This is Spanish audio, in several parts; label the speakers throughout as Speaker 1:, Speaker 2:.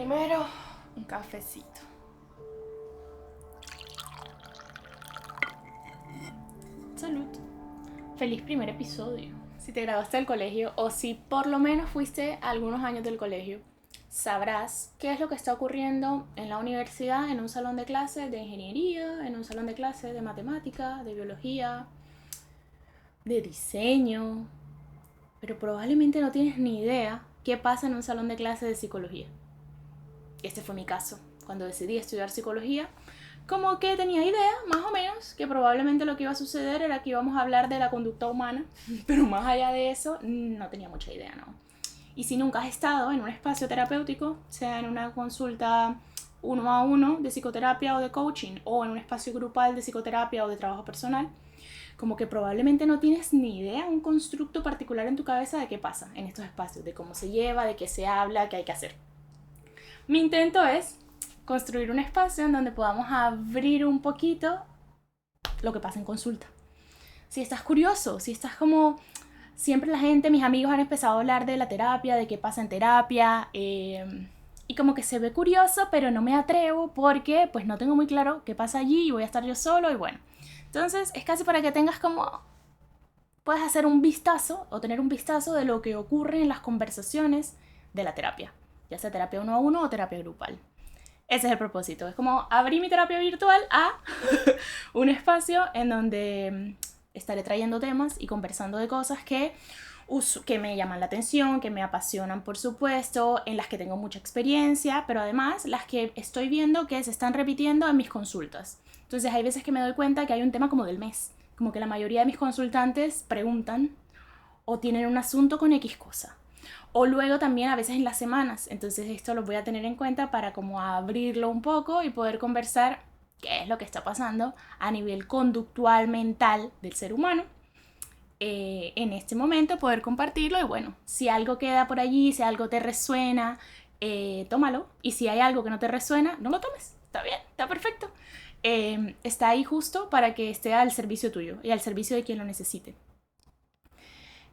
Speaker 1: Primero, un cafecito. Salud. Feliz primer episodio. Si te graduaste del colegio o si por lo menos fuiste a algunos años del colegio, sabrás qué es lo que está ocurriendo en la universidad, en un salón de clases de ingeniería, en un salón de clases de matemática, de biología, de diseño, pero probablemente no tienes ni idea qué pasa en un salón de clases de psicología. Este fue mi caso. Cuando decidí estudiar psicología, como que tenía idea, más o menos, que probablemente lo que iba a suceder era que íbamos a hablar de la conducta humana, pero más allá de eso, no tenía mucha idea, ¿no? Y si nunca has estado en un espacio terapéutico, sea en una consulta 1 a 1 de psicoterapia o de coaching, o en un espacio grupal de psicoterapia o de trabajo personal, como que probablemente no tienes ni idea, un constructo particular en tu cabeza de qué pasa en estos espacios, de cómo se lleva, de qué se habla, qué hay que hacer. Mi intento es construir un espacio en donde podamos abrir un poquito lo que pasa en consulta. Si estás curioso, si estás como... Siempre la gente, mis amigos han empezado a hablar de la terapia, de qué pasa en terapia, y como que se ve curioso, pero no me atrevo porque pues no tengo muy claro qué pasa allí y voy a estar yo solo y bueno. Entonces es casi para que tengas como... Puedes hacer un vistazo o tener un vistazo de lo que ocurre en las conversaciones de la terapia, ya sea terapia 1 a 1 o terapia grupal. Ese es el propósito. Es como abrir mi terapia virtual a un espacio en donde estaré trayendo temas y conversando de cosas que me llaman la atención, que me apasionan, por supuesto, en las que tengo mucha experiencia, pero además las que estoy viendo que se están repitiendo en mis consultas. Entonces hay veces que me doy cuenta que hay un tema como del mes, como que la mayoría de mis consultantes preguntan o tienen un asunto con X cosa. O luego también a veces en las semanas. Entonces esto lo voy a tener en cuenta para como abrirlo un poco y poder conversar qué es lo que está pasando a nivel conductual, mental del ser humano. En este momento poder compartirlo y bueno, si algo queda por allí, si algo te resuena, tómalo. Y si hay algo que no te resuena, no lo tomes. Está bien, está perfecto. Está ahí justo para que esté al servicio tuyo y al servicio de quien lo necesite.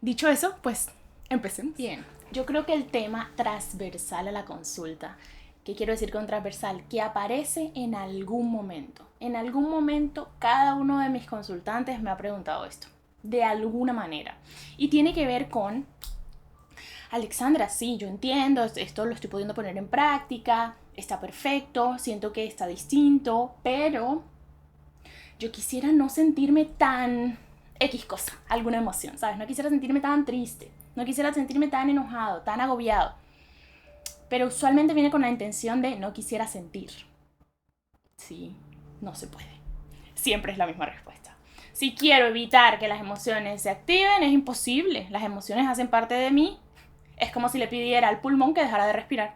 Speaker 1: Dicho eso, pues empecemos. Bien, yo creo que el tema transversal a la consulta, ¿qué quiero decir con transversal? Que aparece en algún momento. En algún momento cada uno de mis consultantes me ha preguntado esto, de alguna manera. Y tiene que ver con, Alexandra, sí, yo entiendo, esto lo estoy pudiendo poner en práctica, está perfecto, siento que está distinto, pero yo quisiera no sentirme tan X cosa, alguna emoción, ¿sabes? No quisiera sentirme tan triste, no quisiera sentirme tan enojado, tan agobiado. Pero usualmente viene con la intención de no quisiera sentir. Sí, no se puede. Siempre es la misma respuesta. Si quiero evitar que las emociones se activen, es imposible. Las emociones hacen parte de mí. Es como si le pidiera al pulmón que dejara de respirar.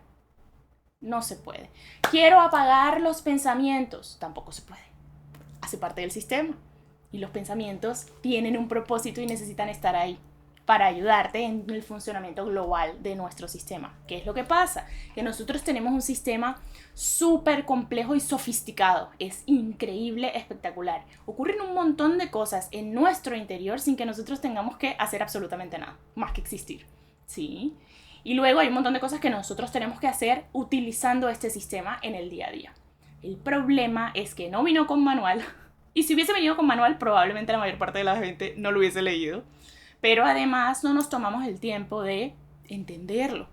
Speaker 1: No se puede. Quiero apagar los pensamientos. Tampoco se puede. Hace parte del sistema. Y los pensamientos tienen un propósito y necesitan estar ahí para ayudarte en el funcionamiento global de nuestro sistema. ¿Qué es lo que pasa? Que nosotros tenemos un sistema súper complejo y sofisticado. Es increíble, espectacular. Ocurren un montón de cosas en nuestro interior sin que nosotros tengamos que hacer absolutamente nada, más que existir. ¿Sí? Y luego hay un montón de cosas que nosotros tenemos que hacer utilizando este sistema en el día a día. El problema es que no vino con manual. Y si hubiese venido con manual, probablemente la mayor parte de la gente no lo hubiese leído. Pero además no nos tomamos el tiempo de entenderlo.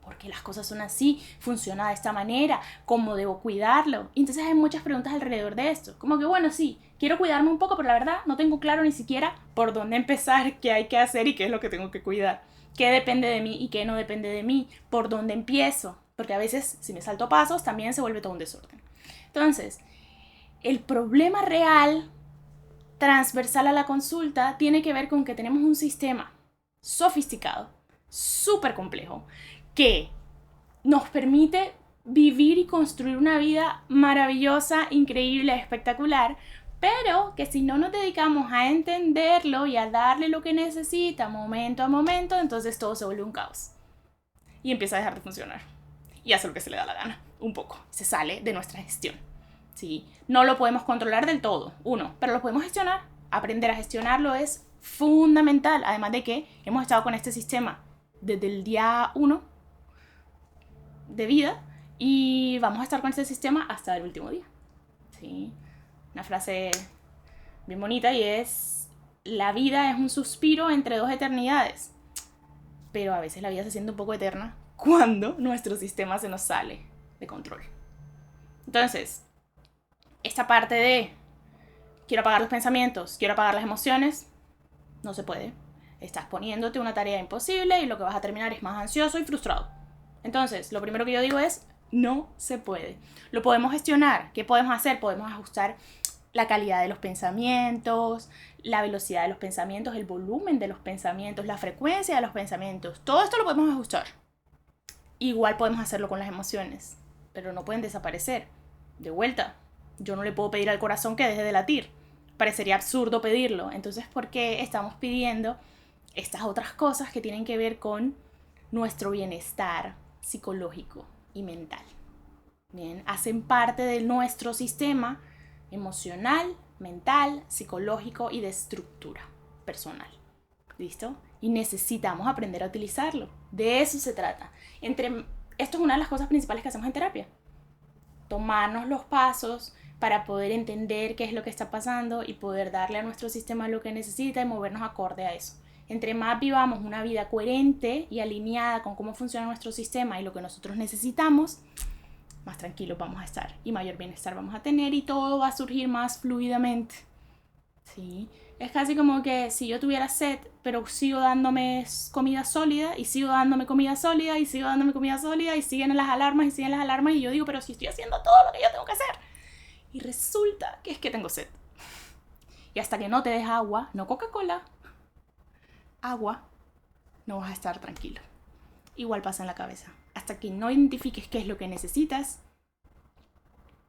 Speaker 1: ¿Por qué las cosas son así? ¿Funciona de esta manera? ¿Cómo debo cuidarlo? Y entonces hay muchas preguntas alrededor de esto. Como que bueno, sí, quiero cuidarme un poco, pero la verdad no tengo claro ni siquiera por dónde empezar, qué hay que hacer y qué es lo que tengo que cuidar. ¿Qué depende de mí y qué no depende de mí? ¿Por dónde empiezo? Porque a veces si me salto pasos también se vuelve todo un desorden. Entonces, el problema real transversal a la consulta tiene que ver con que tenemos un sistema sofisticado, súper complejo, que nos permite vivir y construir una vida maravillosa, increíble, espectacular, pero que si no nos dedicamos a entenderlo y a darle lo que necesita momento a momento, entonces todo se vuelve un caos y empieza a dejar de funcionar y hace lo que se le da la gana, un poco, se sale de nuestra gestión. ¿Sí? No lo podemos controlar del todo, pero lo podemos gestionar. Aprender a gestionarlo es fundamental, además de que hemos estado con este sistema desde el día 1 de vida y vamos a estar con este sistema hasta el último día. ¿Sí? Una frase bien bonita y es: la vida es un suspiro entre dos eternidades, pero a veces la vida se siente un poco eterna cuando nuestro sistema se nos sale de control. Entonces, esta parte de quiero apagar los pensamientos, quiero apagar las emociones, no se puede. Estás poniéndote una tarea imposible y lo que vas a terminar es más ansioso y frustrado. Entonces, lo primero que yo digo es, no se puede. Lo podemos gestionar. ¿Qué podemos hacer? Podemos ajustar la calidad de los pensamientos, la velocidad de los pensamientos, el volumen de los pensamientos, la frecuencia de los pensamientos. Todo esto lo podemos ajustar. Igual podemos hacerlo con las emociones, pero no pueden desaparecer. De vuelta, yo no le puedo pedir al corazón que deje de latir. Parecería absurdo pedirlo. Entonces, ¿por qué estamos pidiendo estas otras cosas que tienen que ver con nuestro bienestar psicológico y mental? Bien, hacen parte de nuestro sistema emocional, mental, psicológico y de estructura personal. ¿Listo? Y necesitamos aprender a utilizarlo. De eso se trata. Esto es una de las cosas principales que hacemos en terapia. Tomarnos los pasos para poder entender qué es lo que está pasando y poder darle a nuestro sistema lo que necesita y movernos acorde a eso. Entre más vivamos una vida coherente y alineada con cómo funciona nuestro sistema y lo que nosotros necesitamos, más tranquilos vamos a estar y mayor bienestar vamos a tener y todo va a surgir más fluidamente. ¿Sí? Es casi como que si yo tuviera sed, pero sigo dándome comida sólida y sigo dándome comida sólida y sigo dándome comida sólida y siguen las alarmas y yo digo, pero si estoy haciendo todo lo que yo tengo que hacer. Y resulta que es que tengo sed. Y hasta que no te des agua, no Coca-Cola, agua, no vas a estar tranquilo. Igual pasa en la cabeza. Hasta que no identifiques qué es lo que necesitas,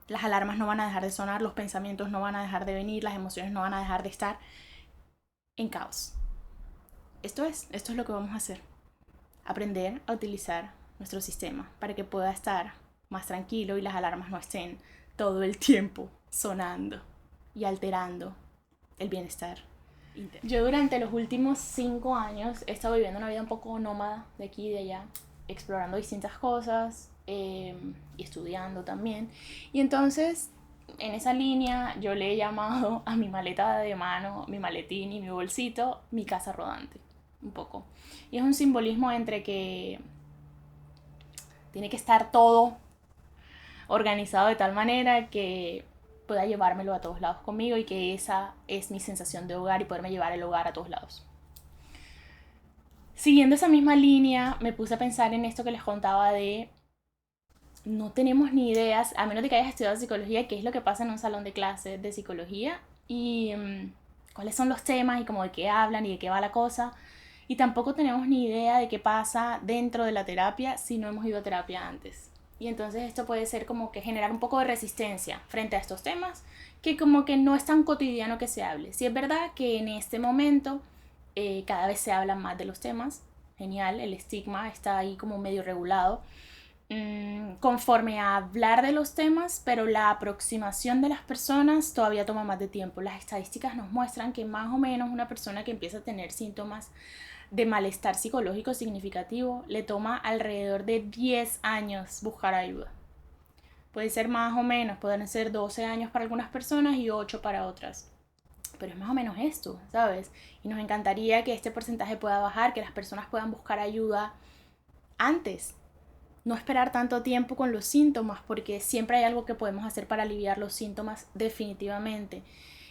Speaker 1: las alarmas no van a dejar de sonar, los pensamientos no van a dejar de venir, las emociones no van a dejar de estar en caos. Esto es lo que vamos a hacer. Aprender a utilizar nuestro sistema para que pueda estar más tranquilo y las alarmas no estén todo el tiempo sonando y alterando el bienestar interno. Yo durante los últimos 5 años he estado viviendo una vida un poco nómada de aquí y de allá, explorando distintas cosas y estudiando también. Y entonces, en esa línea, yo le he llamado a mi maleta de mano, mi maletín y mi bolsito, mi casa rodante, un poco. Y es un simbolismo entre que tiene que estar todo organizado de tal manera que pueda llevármelo a todos lados conmigo y que esa es mi sensación de hogar y poderme llevar el hogar a todos lados. Siguiendo esa misma línea, me puse a pensar en esto que les contaba de no tenemos ni ideas, a menos de que hayas estudiado psicología, qué es lo que pasa en un salón de clases de psicología y cuáles son los temas y como de qué hablan y de qué va la cosa. Y tampoco tenemos ni idea de qué pasa dentro de la terapia si no hemos ido a terapia antes. Y entonces esto puede ser como que generar un poco de resistencia frente a estos temas, que como que no es tan cotidiano que se hable. Sí es verdad que en este momento cada vez se habla más de los temas, genial, el estigma está ahí como medio regulado, conforme a hablar de los temas, pero la aproximación de las personas todavía toma más de tiempo. Las estadísticas nos muestran que más o menos una persona que empieza a tener síntomas de malestar psicológico significativo le toma alrededor de 10 años buscar ayuda. Puede ser más o menos, pueden ser 12 años para algunas personas y 8 para otras. Pero es más o menos esto, ¿sabes? Y nos encantaría que este porcentaje pueda bajar, que las personas puedan buscar ayuda antes. No esperar tanto tiempo con los síntomas, porque siempre hay algo que podemos hacer para aliviar los síntomas definitivamente.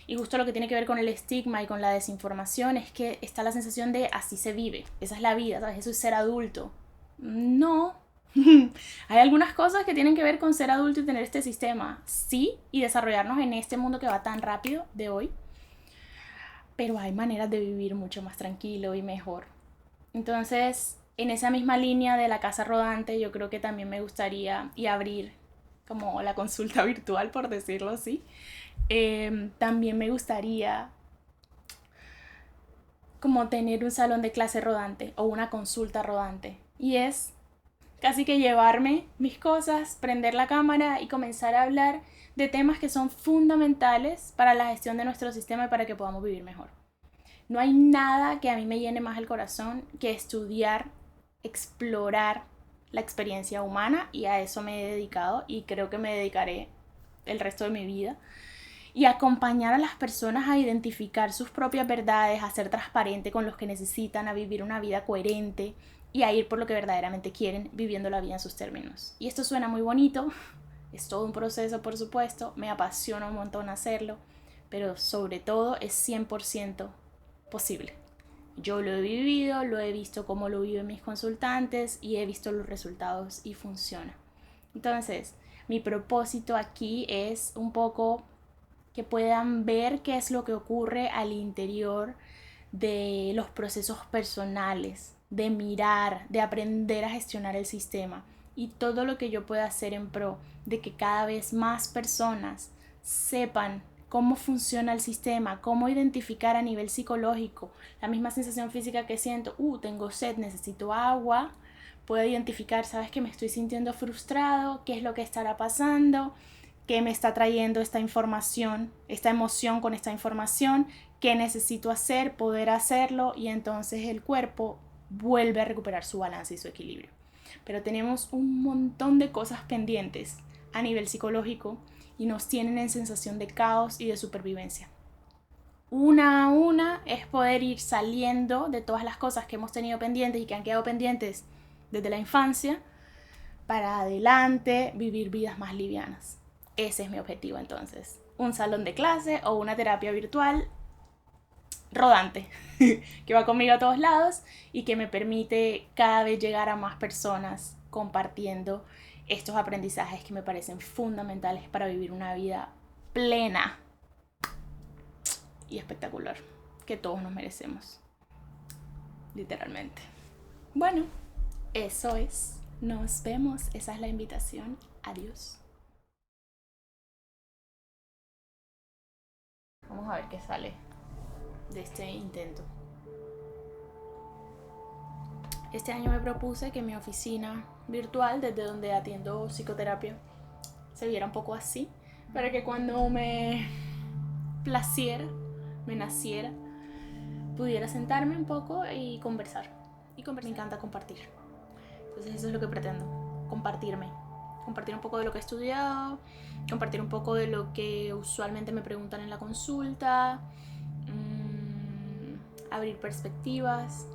Speaker 1: Y justo lo que tiene que ver con el estigma y con la desinformación es que está la sensación de así se vive, esa es la vida, ¿sabes? Eso es ser adulto. No. Hay algunas cosas que tienen que ver con ser adulto y tener este sistema, sí, y desarrollarnos en este mundo que va tan rápido de hoy. Pero hay maneras de vivir mucho más tranquilo y mejor. Entonces, en esa misma línea de la casa rodante, yo creo que también me gustaría y abrir como la consulta virtual, por decirlo así. También me gustaría como tener un salón de clase rodante o una consulta rodante. Y es casi que llevarme mis cosas, prender la cámara y comenzar a hablar de temas que son fundamentales para la gestión de nuestro sistema y para que podamos vivir mejor. No hay nada que a mí me llene más el corazón que estudiar, explorar la experiencia humana, y a eso me he dedicado y creo que me dedicaré el resto de mi vida. Y acompañar a las personas a identificar sus propias verdades, a ser transparente con los que necesitan, a vivir una vida coherente y a ir por lo que verdaderamente quieren, viviendo la vida en sus términos. Y esto suena muy bonito, es todo un proceso, por supuesto, me apasiona un montón hacerlo, pero sobre todo es 100% posible. Yo lo he vivido, lo he visto cómo lo viven mis consultantes y he visto los resultados y funciona. Entonces, mi propósito aquí es un poco que puedan ver qué es lo que ocurre al interior de los procesos personales, de mirar, de aprender a gestionar el sistema y todo lo que yo pueda hacer en pro de que cada vez más personas sepan cómo funciona el sistema, cómo identificar a nivel psicológico la misma sensación física que siento, tengo sed, necesito agua, puedo identificar, sabes que me estoy sintiendo frustrado, qué es lo que estará pasando, qué me está trayendo esta información, esta emoción con esta información, qué necesito hacer, poder hacerlo, y entonces el cuerpo vuelve a recuperar su balance y su equilibrio. Pero tenemos un montón de cosas pendientes a nivel psicológico y nos tienen en sensación de caos y de supervivencia. Una a una es poder ir saliendo de todas las cosas que hemos tenido pendientes y que han quedado pendientes desde la infancia para adelante vivir vidas más livianas. Ese es mi objetivo entonces. Un salón de clase o una terapia virtual rodante que va conmigo a todos lados y que me permite cada vez llegar a más personas compartiendo estos aprendizajes que me parecen fundamentales para vivir una vida plena y espectacular que todos nos merecemos, literalmente. Bueno, eso es. Nos vemos. Esa es la invitación. Adiós. Vamos a ver qué sale de este intento. Este año me propuse que mi oficina virtual, desde donde atiendo psicoterapia, se viera un poco así, para que cuando me placiera, me naciera, pudiera sentarme un poco y conversar. Me encanta compartir. Entonces eso es lo que pretendo, compartirme. Compartir un poco de lo que he estudiado, compartir un poco de lo que usualmente me preguntan en la consulta, abrir perspectivas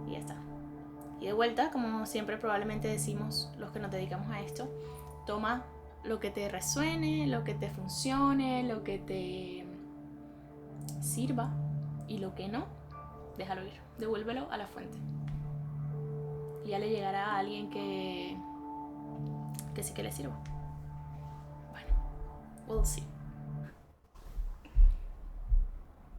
Speaker 1: y ya está. Y de vuelta, como siempre probablemente decimos los que nos dedicamos a esto, toma lo que te resuene, lo que te funcione, lo que te sirva, y lo que no, déjalo ir, devuélvelo a la fuente. Y ya le llegará a alguien que sí que le sirva. Bueno, we'll see.